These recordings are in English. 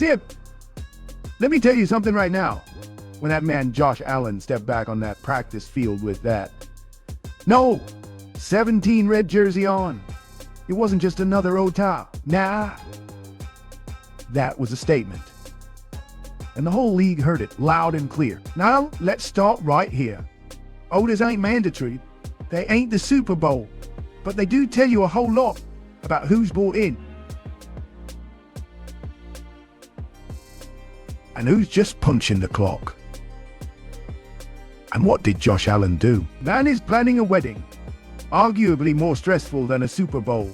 Tip, let me tell you something right now. When that man Josh Allen stepped back on that practice field with that, no, 17 red jersey on, it wasn't just another OTA. Nah, that was a statement. And the whole league heard it loud and clear. Now, let's start right here. OTAs ain't mandatory. They ain't the Super Bowl. But they do tell you a whole lot about who's bought in and who's just punching the clock. And what did Josh Allen do? Man is planning a wedding, arguably more stressful than a Super Bowl,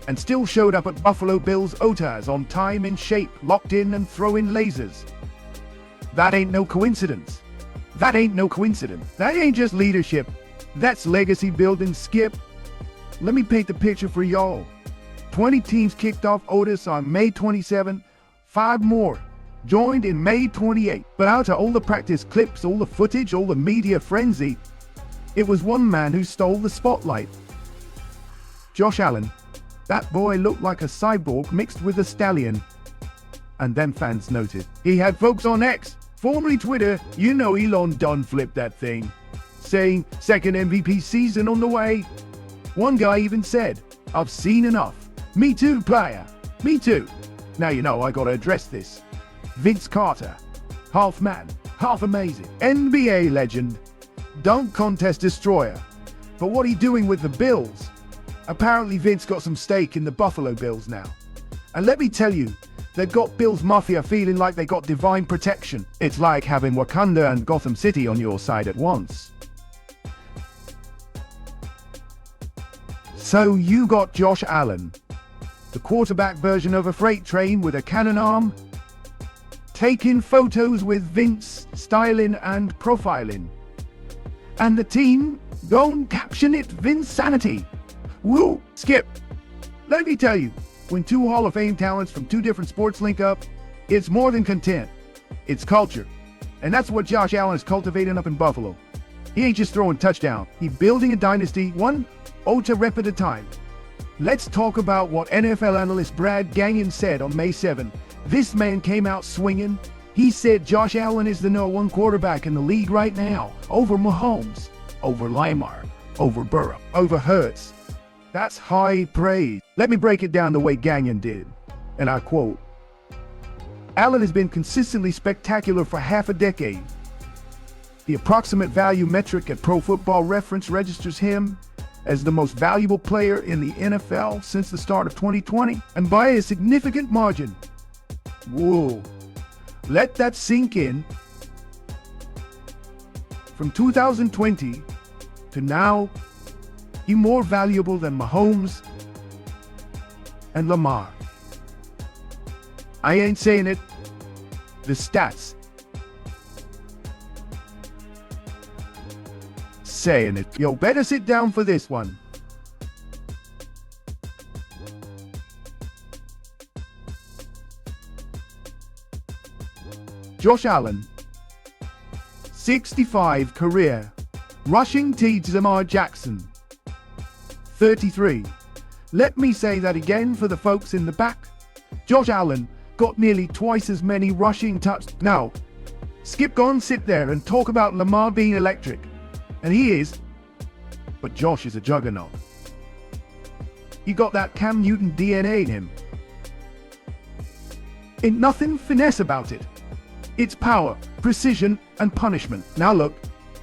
and still showed up at Buffalo Bills OTAs on time, in shape, locked in, and throwing lasers. That ain't no coincidence. That ain't no coincidence. That ain't just leadership. That's legacy building, Skip. Let me paint the picture for y'all. 20 teams kicked off OTAs on May 27. 5 more joined in May 28. But out of all the practice clips, all the footage, all the media frenzy, it was one man who stole the spotlight. Josh Allen. That boy looked like a cyborg mixed with a stallion. And then fans noted he had folks on X, formerly Twitter, you know Elon done flipped that thing, saying second MVP season on the way. One guy even said, I've seen enough. Me too, player. Me too. Now you know I gotta address this. Vince Carter, half man, half amazing, NBA legend, dunk contest destroyer. But what he doing with the Bills? Apparently Vince got some stake in the Buffalo Bills now. And let me tell you, they got Bills Mafia feeling like they got divine protection. It's like having Wakanda and Gotham City on your side at once. So you got Josh Allen, the quarterback version of a freight train with a cannon arm, taking photos with Vince, styling and profiling. And the team don't caption it Vinsanity. Woo, Skip. Let me tell you, when two Hall of Fame talents from two different sports link up, it's more than content. It's culture. And that's what Josh Allen is cultivating up in Buffalo. He ain't just throwing touchdown. He's building a dynasty, one OTA rep at a time. Let's talk about what NFL analyst Brad Gagnon said on May 7. This man came out swinging. He said Josh Allen is the #1 quarterback in the league right now, over Mahomes, over Lamar, over Burrow, over Hurts. That's high praise. Let me break it down the way Gagnon did. And I quote, Allen has been consistently spectacular for half a decade. The approximate value metric at Pro Football Reference registers him as the most valuable player in the NFL since the start of 2020, and by a significant margin. Whoa, let that sink in. From 2020 to now, he's more valuable than Mahomes and Lamar. I ain't saying it, the stats saying it. Yo, better sit down for this one. Josh Allen, 65 career, rushing to Lamar Jackson, 33. Let me say that again for the folks in the back. Josh Allen got nearly twice as many rushing touchdowns. Now, Skip, go and sit there and talk about Lamar being electric. And he is, but Josh is a juggernaut. He got that Cam Newton DNA in him. Ain't nothing finesse about it. It's power, precision, and punishment. Now look,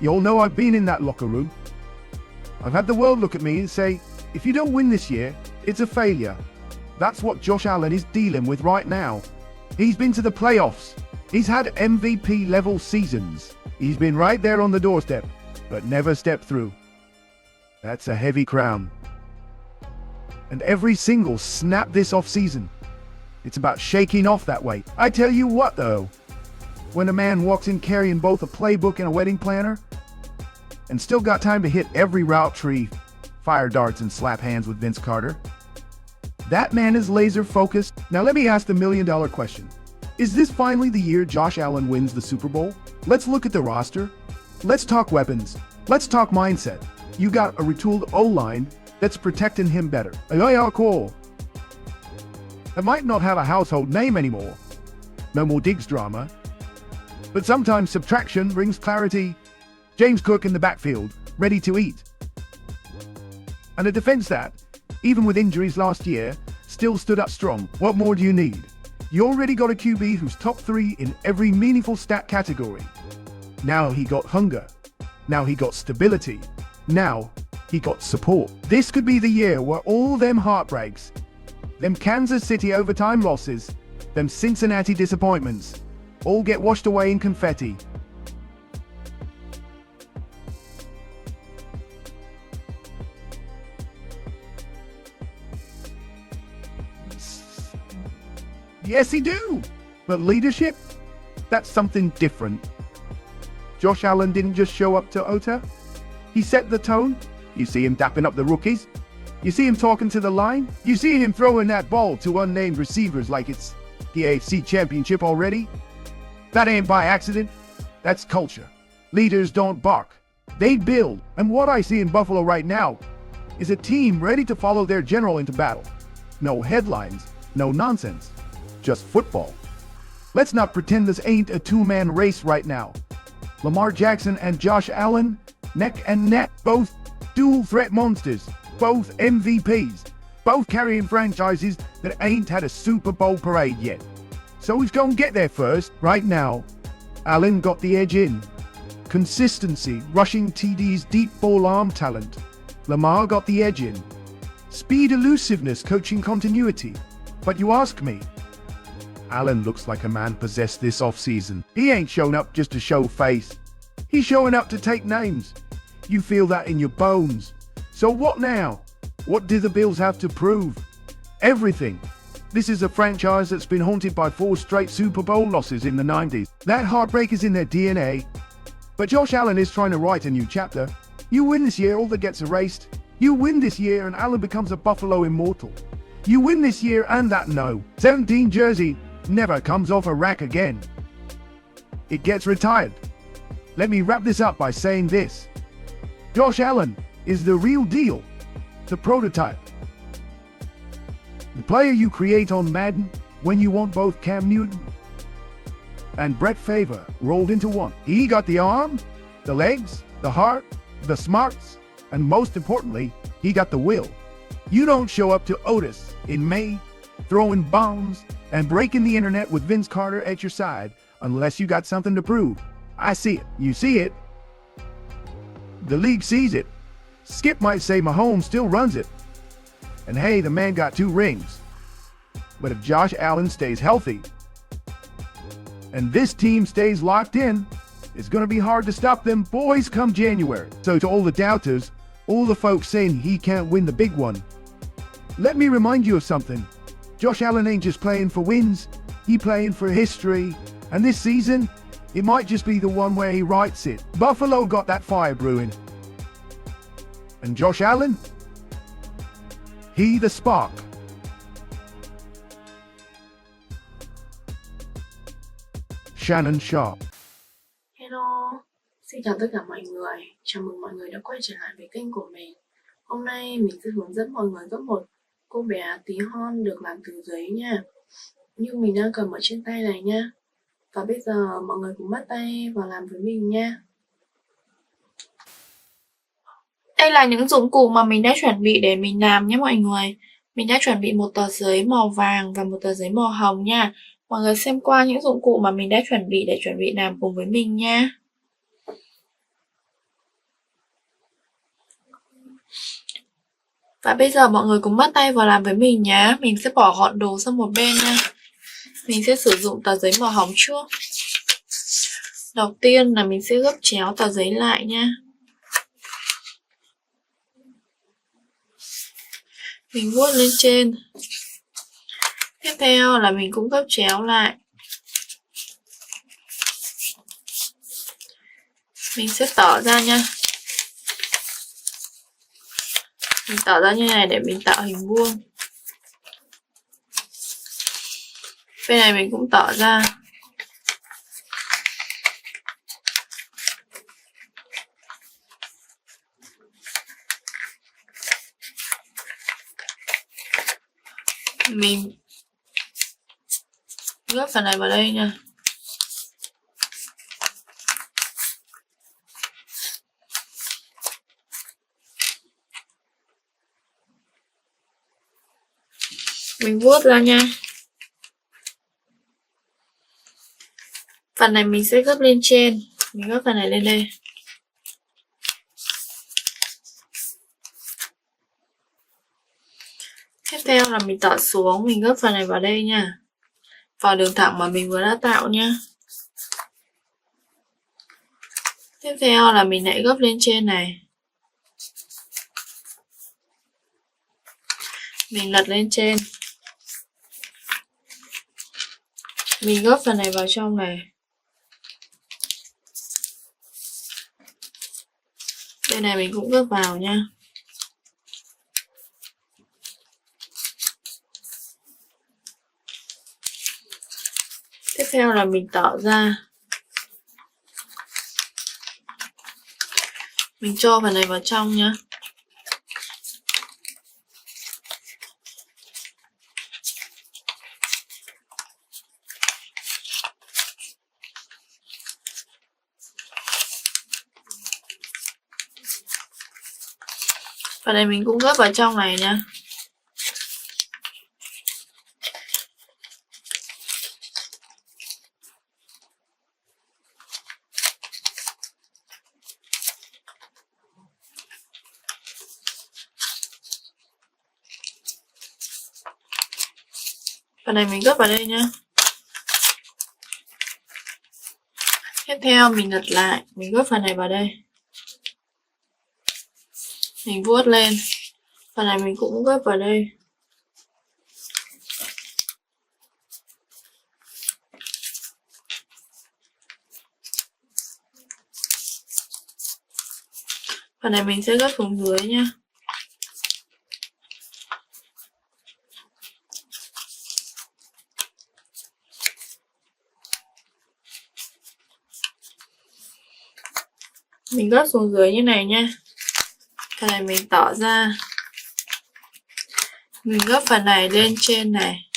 you all know I've been in that locker room. I've had the world look at me and say, if you don't win this year, it's a failure. That's what Josh Allen is dealing with right now. He's been to the playoffs. He's had MVP level seasons. He's been right there on the doorstep, but never stepped through. That's a heavy crown. And every single snap this offseason, it's about shaking off that weight. I tell you what though, when a man walks in carrying both a playbook and a wedding planner, and still got time to hit every route tree, fire darts, and slap hands with Vince Carter, that man is laser focused. Now let me ask the $1 million question. Is this finally the year Josh Allen wins the Super Bowl? Let's look at the roster. Let's talk weapons. Let's talk mindset. You got a retooled O-line that's protecting him better. Cool. That might not have a household name anymore, No more Diggs drama. But sometimes subtraction brings clarity. James Cook in the backfield, ready to eat. And a defense that, even with injuries last year, still stood up strong. What more do you need? You already got a QB who's top 3 in every meaningful stat category. Now he got hunger. Now he got stability. Now he got support. This could be the year where all them heartbreaks, them Kansas City overtime losses, them Cincinnati disappointments, all get washed away in confetti. Yes, he do. But leadership? That's something different. Josh Allen didn't just show up to OTA. He set the tone. You see him dapping up the rookies. You see him talking to the line. You see him throwing that ball to unnamed receivers like it's the AFC Championship already. That ain't by accident. That's culture. Leaders don't bark. They build. And what I see in Buffalo right now is a team ready to follow their general into battle. No headlines, no nonsense. Just football. Let's not pretend this ain't a two-man race right now. Lamar Jackson and Josh Allen, neck and neck, both dual threat monsters, both MVPs, both carrying franchises that ain't had a Super Bowl parade yet. So who's gonna get there first? Right now, Allen got the edge in. Consistency, rushing TDs, deep ball arm talent. Lamar got the edge in. Speed, elusiveness, coaching continuity. But you ask me, Allen looks like a man possessed this offseason. He ain't shown up just to show face. He's showing up to take names. You feel that in your bones. So what now? What do the Bills have to prove? Everything. This is a franchise that's been haunted by 4 straight Super Bowl losses in the 90s. That heartbreak is in their DNA. But Josh Allen is trying to write a new chapter. You win this year, all that gets erased. You win this year and Allen becomes a Buffalo immortal. You win this year and that 17 jersey never comes off a rack again. It gets retired. Let me wrap this up by saying this. Josh Allen is the real deal, the prototype. The player you create on Madden when you want both Cam Newton and Brett Favre rolled into one. He got the arm, the legs, the heart, the smarts, and most importantly, he got the will. You don't show up to Otis in May throwing bombs and breaking the internet with Vince Carter at your side unless you got something to prove. I see it. You see it. The league sees it. Skip might say Mahomes still runs it. And hey, the man got 2 rings. But if Josh Allen stays healthy and this team stays locked in, it's going to be hard to stop them boys come January. So to all the doubters, all the folks saying he can't win the big one, let me remind you of something. Josh Allen ain't just playing for wins, he playing for history. And this season, it might just be the one where he writes it. Buffalo got that fire brewing. And Josh Allen, he the spark. Shannon Sharp. Hello, xin chào tất cả mọi người. Chào mừng mọi người đã quay trở lại với kênh của mình. Hôm nay mình sẽ hướng dẫn mọi người cấp một cô bé tí hon được làm từ giấy nha. Như mình đang cầm ở trên tay này nha. Và bây giờ mọi người cùng bắt tay vào làm với mình nha. Đây là những dụng cụ mà mình đã chuẩn bị để mình làm nhé mọi người. Mình đã chuẩn bị một tờ giấy màu vàng và một tờ giấy màu hồng nha. Mọi người xem qua những dụng cụ mà mình đã chuẩn bị để chuẩn bị làm cùng với mình nha. Và bây giờ mọi người cùng bắt tay vào làm với mình nhé. Mình sẽ bỏ gọn đồ sang một bên nha. Mình sẽ sử dụng tờ giấy màu hồng trước. Đầu tiên là mình sẽ gấp chéo tờ giấy lại nha. Mình vuốt lên trên. Tiếp theo là mình cũng gấp chéo lại. Mình sẽ tỏ ra nha. Mình tỏ ra như này để mình tạo hình vuông. Bên này mình cũng tỏ ra. Gấp phần này vào đây nha. Mình vuốt ra nha. Phần này mình sẽ gấp lên trên. Mình gấp phần này lên đây. Tiếp theo là mình tọt xuống, mình gấp phần này vào đây nha. Vào đường thẳng mà mình vừa đã tạo nha. Tiếp theo là mình lại gấp lên trên này. Mình lật lên trên. Mình gấp phần này vào trong này. Đây này mình cũng gấp vào nha. Tiếp theo là mình tỏ ra. Mình cho phần này vào trong nhá. Phần này mình cũng gấp vào trong này nha. Phần này mình gấp vào đây nhá. Tiếp theo mình lật lại, mình gấp phần này vào đây. Mình vuốt lên. Phần này mình cũng gấp vào đây. Phần này mình sẽ gấp xuống dưới nhá. Mình gấp xuống dưới như này nhá. Phần này mình tỏ ra. Mình gấp phần này lên trên này.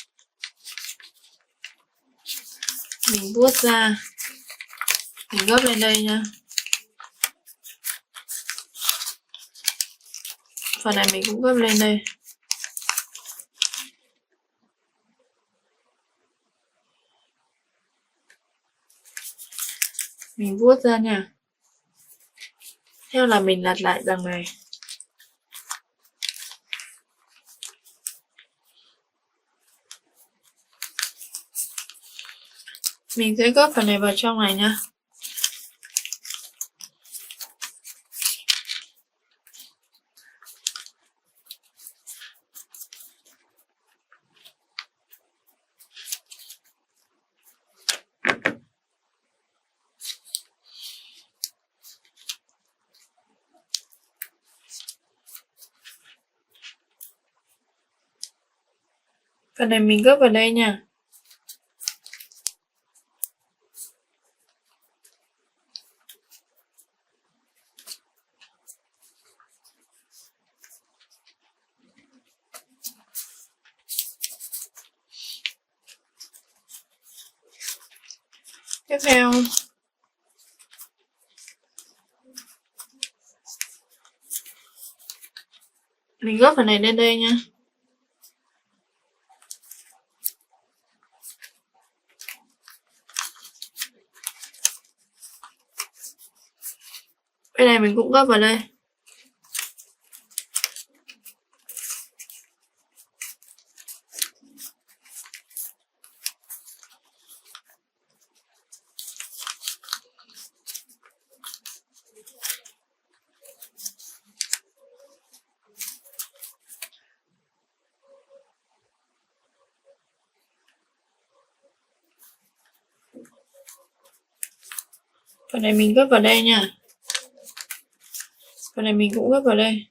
Mình vuốt ra. Mình gấp lên đây nhá. Phần này mình cũng gấp lên đây. Mình vuốt ra nha. Theo là mình lật lại đằng này. Mình sẽ gấp phần này vào trong này nha. Phần này mình gấp vào đây nha. Tiếp theo mình gấp phần này lên đây nha. Bên này mình cũng gấp vào đây. Phần này mình gấp vào đây nha. Phần này mình cũng gấp vào đây.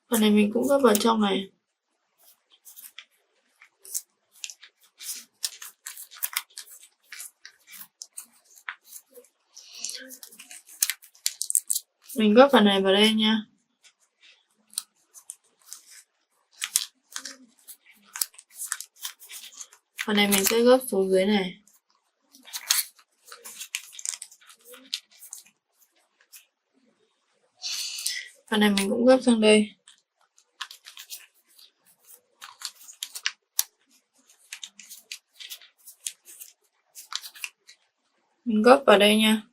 Phần này mình cũng gấp vào trong này. Mình gấp phần này vào đây nha. Phần này mình sẽ gấp xuống dưới này. Phần này mình cũng gấp sang đây. Mình gấp vào đây nha.